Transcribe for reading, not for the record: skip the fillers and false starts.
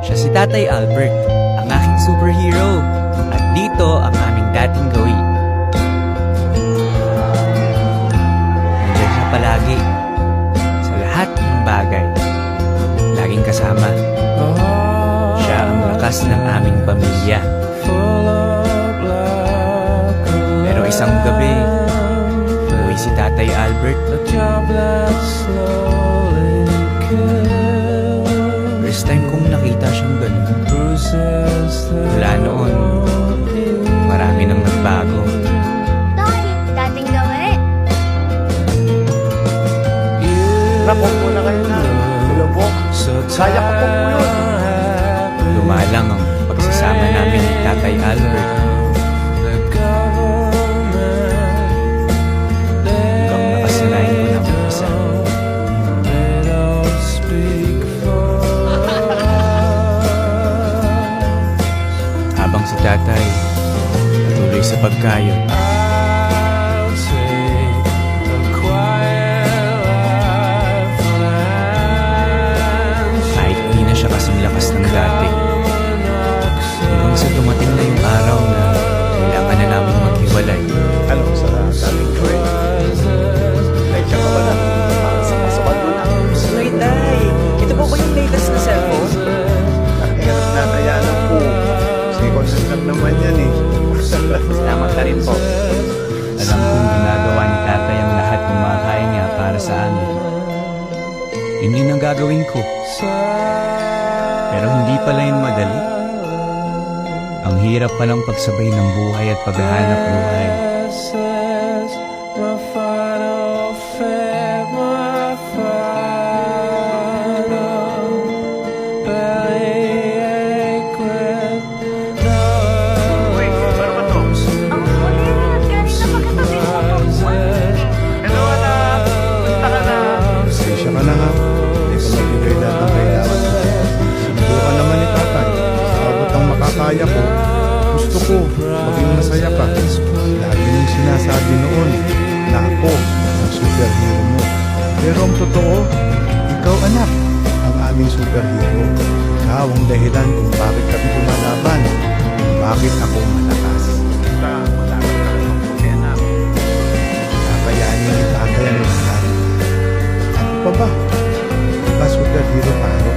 Siya si Tatay Albert, ang aking superhero. At dito ang aming dating gawin. Nandiyan siya palagi, sa lahat ng bagay. Laging kasama. Siya ang lakas ng aming pamilya. Pero isang gabi, umuwi si Tatay Albert. First time kong nakita siyang ganun. Mula noon, marami nang nagbago. Bakit? Dating gawin. Rapok muna kayo na. Hello po. Kaya ko po yun. Lumalang ang pagsasama namin ni Tatay Albert. Hanggang nakasanayin ko ng isa. Habang si Tatay patuloy sa pagkayod, kahit di na siya kasing lakas ng dati, hanggang sa dumating na yung araw na kailangan na namin maghiwalay. Alam sa daming ko eh. Like ka ba na? Para sa pasukan mo na. Ay, Tay! Ito po ba yung latest na cellphone? Nakikita na kaya lang po. Second hand lang naman yan eh. Salamat na rin po. Alam kong ginagawa ni Tatay ang lahat ng mga kaya niya para sa amin. Yun din ang gagawin ko. Pero hindi pala yun madali. Ang hirap palang pagsabay ng buhay at paghahanap buhay. Uy, paano ba to? Ang kulit. Kanina pagkatabi ko pa. Hello anak. Punta ka na. Pasensya ka na ha. Hindi ko magbigay lahat ng kailangan. Subukan naman ni tatay. Sa abot ang makakaya ko. Gusto ko maging masaya ka. Lagi niyong sinasabi noon na ako ang superhero mo. Pero ang totoo, ikaw anak, ang aming superhero. Ikaw ang dahilan kung bakit kami lumalaban. Bakit ako malakas. Malakas ka rin ang puti anak. Kakayanin ni tatay ang lahat. Ano pa ba? Diba superhero tayo?